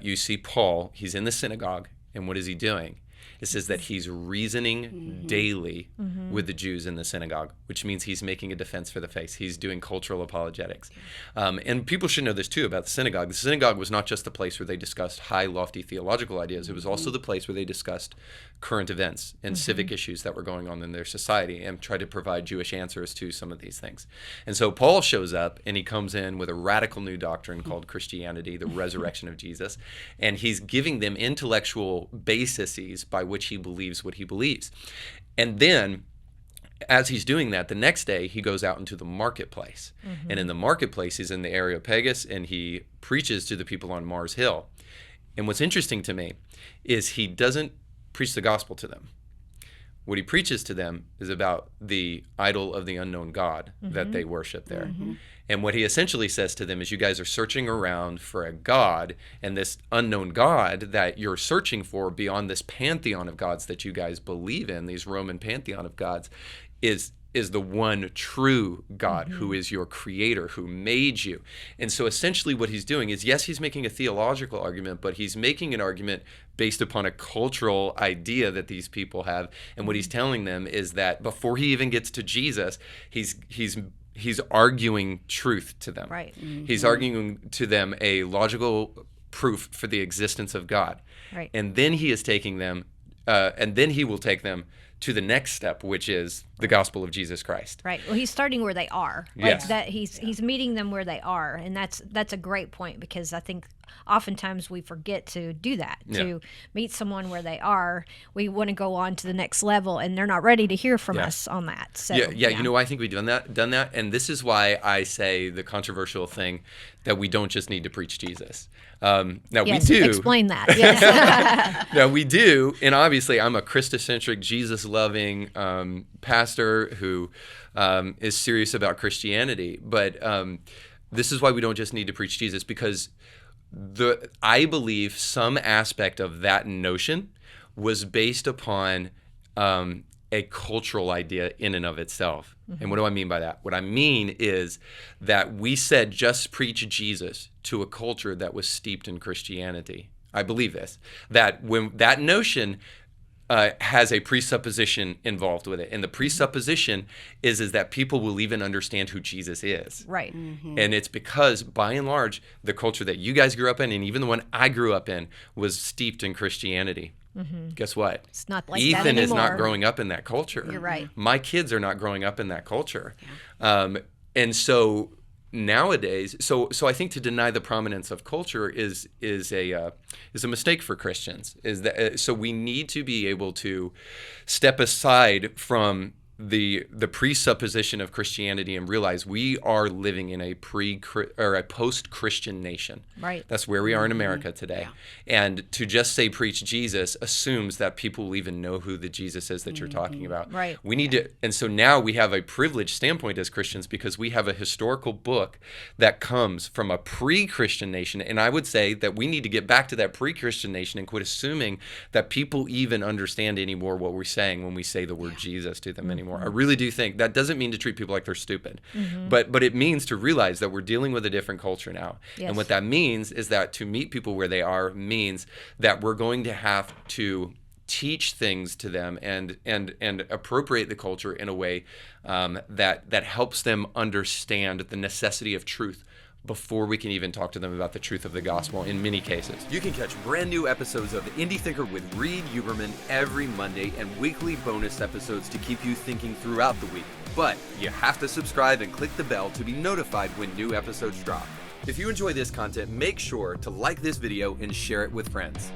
You see Paul, he's in the synagogue, and what is he doing? It says that he's reasoning daily with the Jews in the synagogue, which means he's making a defense for the faith. He's doing cultural apologetics. And people should know this too about the synagogue. The synagogue was not just the place where they discussed high, lofty theological ideas. It was also the place where they discussed current events and civic issues that were going on in their society and tried to provide Jewish answers to some of these things. And so Paul shows up and he comes in with a radical new doctrine called Christianity, the resurrection of Jesus, and he's giving them intellectual bases by which he believes what he believes. And then as he's doing that, the next day he goes out into the marketplace. And in the marketplace, he's in the Areopagus and he preaches to the people on Mars Hill. And what's interesting to me is he doesn't preach the gospel to them. What he preaches to them is about the idol of the unknown God that they worship there. And what he essentially says to them is, you guys are searching around for a God, and this unknown God that you're searching for beyond this pantheon of gods that you guys believe in, these Roman pantheon of gods, is the one true God who is your creator, who made you. And so essentially what he's doing is, yes, he's making a theological argument, but he's making an argument based upon a cultural idea that these people have. And what he's telling them is that before he even gets to Jesus, he's arguing truth to them. Right. He's arguing to them a logical proof for the existence of God. Right. And then he is taking them, and then he will take them to the next step, which is the gospel of Jesus Christ. Right. Well, he's starting where they are. Like Yes. that he's meeting them where they are, and that's a great point, because I think oftentimes we forget to do that, to meet someone where they are. We want to go on to the next level, and they're not ready to hear from us on that. So You know, I think we've done that, and this is why I say the controversial thing that we don't just need to preach Jesus. Now Yes, we do. explain that. Yes. Now we do, and obviously I'm a Christocentric, Jesus-loving pastor who is serious about Christianity. But this is why we don't just need to preach Jesus, because I believe some aspect of that notion was based upon a cultural idea in and of itself. And what do I mean by that? What I mean is that we said just preach Jesus to a culture that was steeped in Christianity. I believe this, that when that notion has a presupposition involved with it. And the presupposition is that people will even understand who Jesus is. Right. And it's because, by and large, the culture that you guys grew up in, and even the one I grew up in, was steeped in Christianity. Guess what? It's not like that Ethan is not anymore. growing up in that culture. You're right. My kids are not growing up in that culture. And so nowadays, so I think to deny the prominence of culture is a mistake for Christians. So we need to be able to step aside from the presupposition of Christianity and realize we are living in a post-Christian nation. Right. That's where we are in America today. And to just say preach Jesus assumes that people will even know who the Jesus is that you're talking about. Right. We need to, and so now we have a privileged standpoint as Christians because we have a historical book that comes from a pre-Christian nation. And I would say that we need to get back to that pre-Christian nation and quit assuming that people even understand anymore what we're saying when we say the word Jesus to them anymore. I really do think that doesn't mean to treat people like they're stupid, but it means to realize that we're dealing with a different culture now. Yes. And what that means is that to meet people where they are means that we're going to have to teach things to them and appropriate the culture in a way that helps them understand the necessity of truth before we can even talk to them about the truth of the gospel in many cases. You can catch brand new episodes of Indie Thinker with Reed Huberman every Monday and weekly bonus episodes to keep you thinking throughout the week. But you have to subscribe and click the bell to be notified when new episodes drop. If you enjoy this content, make sure to like this video and share it with friends.